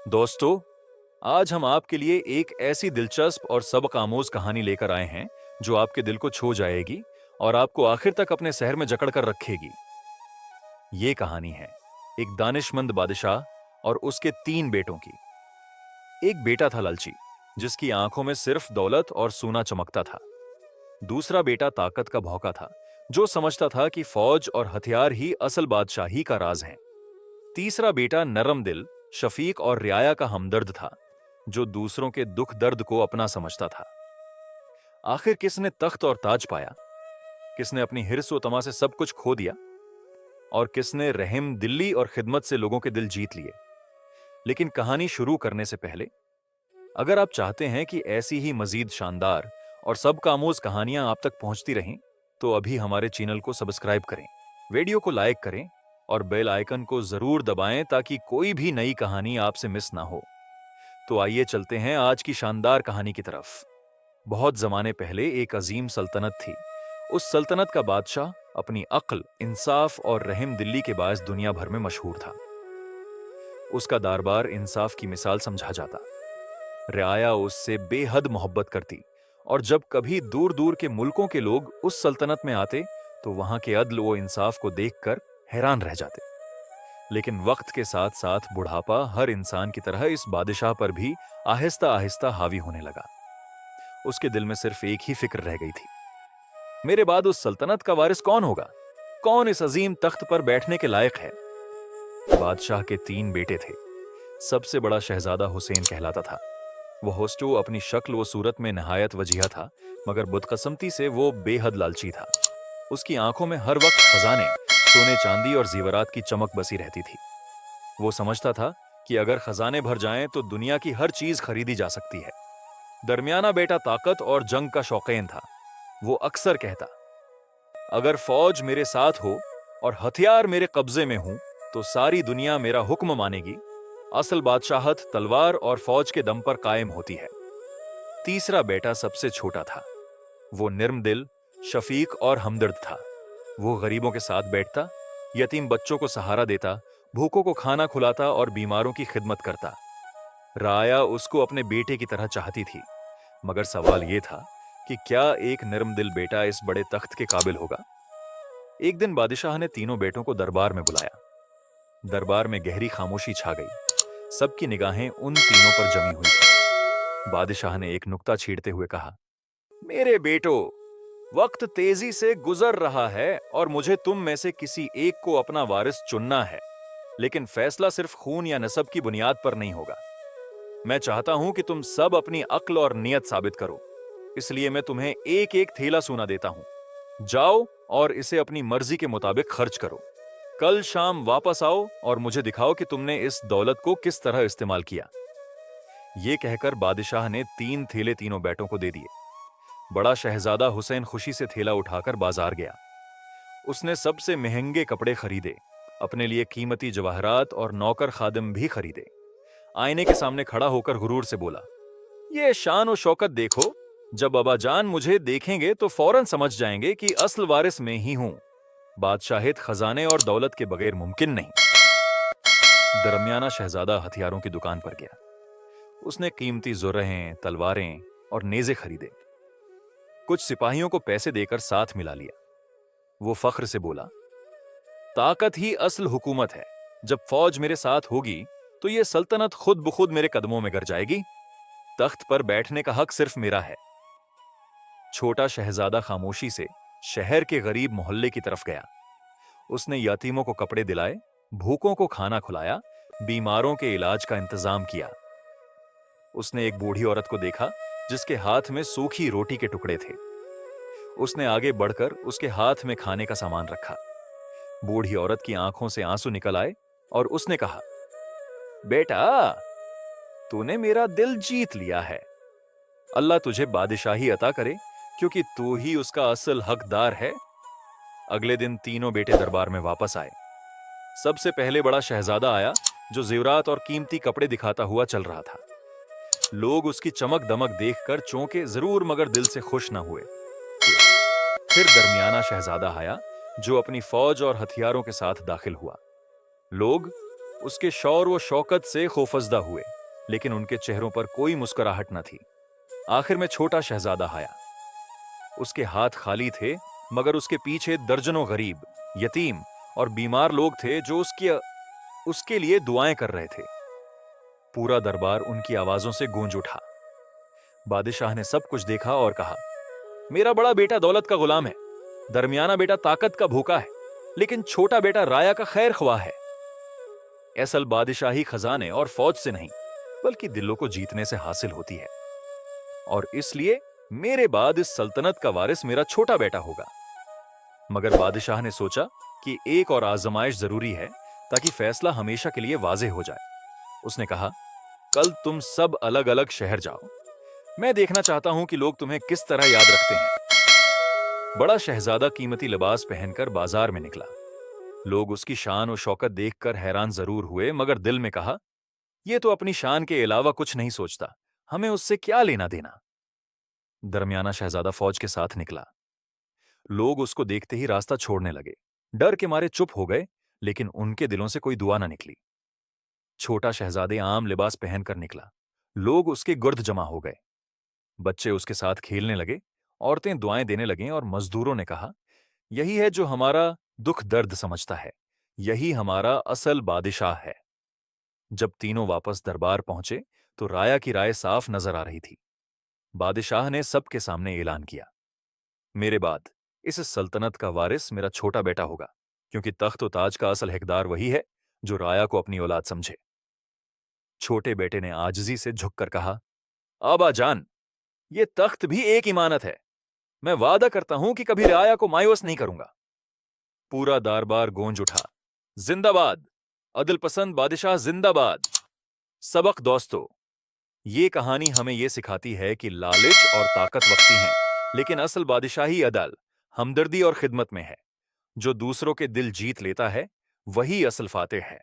दोस्तों, आज हम आपके लिए एक ऐसी दिलचस्प और सबक आमोज कहानी लेकर आए हैं जो आपके दिल को छू जाएगी और आपको आखिर तक अपने शहर में जकड़ कर रखेगी। ये कहानी है एक दानिशमंद बादशाह और उसके 3 बेटों की। एक बेटा था लालची, जिसकी आंखों में सिर्फ दौलत और सोना चमकता था। दूसरा बेटा ताकत का भौंका था, जो समझता था कि फौज और हथियार ही असल बादशाही का राज हैं। तीसरा बेटा नरम दिल, शफीक और रियाया का हमदर्द था, जो दूसरों के दुख दर्द को अपना समझता था। आखिर किसने तख्त और ताज पाया, किसने अपनी हिर्स व तमा से सब कुछ खो दिया, और किसने रहम दिल्ली और खिदमत से लोगों के दिल जीत लिए। लेकिन कहानी शुरू करने से पहले, अगर आप चाहते हैं कि ऐसी ही मजीद शानदार और सबक आमोज कहानियां आप तक पहुंचती रहें, तो अभी हमारे चैनल को सब्सक्राइब करें, वीडियो को लाइक करें और बेल आइकन को जरूर दबाएं ताकि कोई भी नई कहानी आपसे मिस ना हो। तो आइए चलते हैं आज की शानदार कहानी की तरफ। बहुत जमाने पहले एक अजीम सल्तनत थी। उस सल्तनत का बादशाह अपनी अक्ल, इंसाफ और रहम दिल्ली के बायस दुनिया भर में मशहूर था। उसका दरबार इंसाफ की मिसाल समझा जाता। रियाया उससे बेहद मोहब्बत करती और जब कभी दूर दूर के मुल्कों के लोग उस सल्तनत में आते तो वहां के अदल व इंसाफ को देखकर हैरान रह जाते। लेकिन वक्त के साथ साथ बुढ़ापा हर इंसान की तरह इस बादशाह पर भी आहिस्ता आहिस्ता हावी होने लगा। उसके दिल में सिर्फ एक ही फिक्र रह गई थी, मेरे बाद उस सल्तनत का वारिस कौन होगा, कौन इस अजीम तख्त पर बैठने के लायक है। बादशाह के 3 बेटे थे। सबसे बड़ा शहजादा हुसैन कहलाता था। वो होस्टो अपनी शक्ल व सूरत में नहायत वजीहा था, मगर बदकिस्मती से वो बेहद लालची था। उसकी आंखों में हर वक्त खजाने, सोने चांदी और जीवरात की चमक बसी रहती थी। वो समझता था कि अगर खजाने भर जाएं तो दुनिया की हर चीज खरीदी जा सकती है। दरमियाना बेटा ताकत और जंग का शौकीन था। वो अक्सर कहता, अगर फौज मेरे साथ हो और हथियार मेरे कब्जे में हो तो सारी दुनिया मेरा हुक्म मानेगी। असल बादशाहत तलवार और फौज के दम पर कायम होती है। तीसरा बेटा सबसे छोटा था। वो निर्म दिल, शफीक और हमदर्द था। वो गरीबों के साथ बैठता, यतीम बच्चों को सहारा देता, भूखों को खाना खुलाता और बीमारों की खिदमत करता। राया उसको अपने बेटे की तरह चाहती थी, मगर सवाल यह था कि क्या एक नरम दिल बेटा इस बड़े तख्त के काबिल होगा। एक दिन बादशाह ने तीनों बेटों को दरबार में बुलाया। दरबार में गहरी खामोशी छा गई। सबकी निगाहें उन तीनों पर जमी हुई थी। बादशाह ने एक नुक्ता छेड़ते हुए कहा, मेरे बेटो, वक्त तेजी से गुजर रहा है और मुझे तुम में से किसी एक को अपना वारिस चुनना है, लेकिन फैसला सिर्फ खून या नसब की बुनियाद पर नहीं होगा। मैं चाहता हूं कि तुम सब अपनी अक्ल और नियत साबित करो, इसलिए मैं तुम्हें एक एक थैला सोना देता हूं। जाओ और इसे अपनी मर्जी के मुताबिक खर्च करो। कल शाम वापस आओ और मुझे दिखाओ कि तुमने इस दौलत को किस तरह इस्तेमाल किया। यह कहकर बादशाह ने 3 थैले तीनों बेटों को दे दिए। बड़ा शहजादा हुसैन खुशी से थैला उठाकर बाजार गया। उसने सबसे महंगे कपड़े खरीदे, अपने लिए कीमती जवाहरात और नौकर खादिम भी खरीदे। आईने के सामने खड़ा होकर गुरूर से बोला, ये शान और शौकत देखो, जब अब्बाजान मुझे देखेंगे तो फौरन समझ जाएंगे कि असल वारिस में ही हूं। बादशाहित खजाने और दौलत के बगैर मुमकिन नहीं। दरमियाना शहजादा हथियारों की दुकान पर गया। उसने कीमती जुर्रहें, तलवारें और नेज़े खरीदे। कुछ सिपाहियों को पैसे देकर साथ मिला लिया। वो फख्र से बोला, ताकत ही असल हुकूमत है। जब फौज मेरे साथ होगी तो यह सल्तनत खुद ब खुद मेरे कदमों में गिर जाएगी। तख्त पर बैठने का हक सिर्फ मेरा है। छोटा शहजादा खामोशी से शहर के गरीब मोहल्ले की तरफ गया। उसने यतीमों को कपड़े दिलाए, भूखों को खाना खिलाया, बीमारों के इलाज का इंतजाम किया। उसने एक बूढ़ी औरत को देखा जिसके हाथ में सूखी रोटी के टुकड़े थे। उसने आगे बढ़कर उसके हाथ में खाने का सामान रखा। बूढ़ी औरत की आंखों से आंसू निकल आए और उसने कहा, बेटा, तूने मेरा दिल जीत लिया है। अल्लाह तुझे बादशाही अता करे, क्योंकि तू ही उसका असल हकदार है। अगले दिन तीनों बेटे दरबार में वापस आए। सबसे पहले बड़ा शहजादा आया, जो जेवरात और कीमती कपड़े दिखाता हुआ चल रहा था। लोग उसकी चमक दमक देखकर चौंके जरूर, मगर दिल से खुश न हुए। फिर दरमियाना शहजादा आया, जो अपनी फौज और हथियारों के साथ दाखिल हुआ। लोग उसके शौर व शौकत से खौफजदा हुए। लेकिन उनके चेहरों पर कोई मुस्कुराहट न थी। आखिर में छोटा शहजादा आया। उसके हाथ खाली थे, मगर उसके पीछे दर्जनों गरीब, यतीम और बीमार लोग थे जो उसके लिए दुआएं कर रहे थे। पूरा दरबार उनकी आवाजों से गूंज उठा। बादशाह ने सब कुछ देखा और कहा, मेरा बड़ा बेटा दौलत का गुलाम है, दरमियाना बेटा ताकत का भूखा है, लेकिन छोटा बेटा राया का खैर ख्वाह है। असल बादशाही खजाने और फौज से नहीं, बल्कि दिलों को जीतने से हासिल होती है। और इसलिए मेरे बाद इस सल्तनत का वारिस मेरा छोटा बेटा होगा। मगर बादशाह ने सोचा कि एक और आजमाइश जरूरी है, ताकि फैसला हमेशा के लिए वाज़ेह हो जाए। उसने कहा, कल तुम सब अलग अलग शहर जाओ। मैं देखना चाहता हूं कि लोग तुम्हें किस तरह याद रखते हैं। बड़ा शहजादा कीमती लिबास पहनकर बाजार में निकला। लोग उसकी शान और शौकत देखकर हैरान जरूर हुए, मगर दिल में कहा, यह तो अपनी शान के अलावा कुछ नहीं सोचता, हमें उससे क्या लेना देना। दरमियाना शहजादा फौज के साथ निकला। लोग उसको देखते ही रास्ता छोड़ने लगे, डर के मारे चुप हो गए, लेकिन उनके दिलों से कोई दुआ न निकली। छोटा शहजादे आम लिबास पहनकर निकला। लोग उसके गुर्द जमा हो गए। बच्चे उसके साथ खेलने लगे, औरतें दुआएं देने लगीं और मजदूरों ने कहा, यही है जो हमारा दुख दर्द समझता है, यही हमारा असल बादशाह है। जब तीनों वापस दरबार पहुंचे तो राया की राय साफ नजर आ रही थी। बादशाह ने सबके सामने ऐलान किया, मेरे बाद इस सल्तनत का वारिस मेरा छोटा बेटा होगा, क्योंकि तख्त व ताज का असल हकदार वही है जो राया को अपनी औलाद समझे। छोटे बेटे ने आजिजी से झुककर कहा, आबा जान, ये तख्त भी एक इमानत है। मैं वादा करता हूं कि कभी राया को मायूस नहीं करूंगा। पूरा दरबार गूंज उठा, जिंदाबाद, अदल पसंद बादशाह जिंदाबाद। सबक दोस्तों, ये कहानी हमें यह सिखाती है कि लालच और ताकत वक्ती हैं, लेकिन असल बादशाही अदल, हमदर्दी और खिदमत में है। जो दूसरों के दिल जीत लेता है, वही असल फातेह है।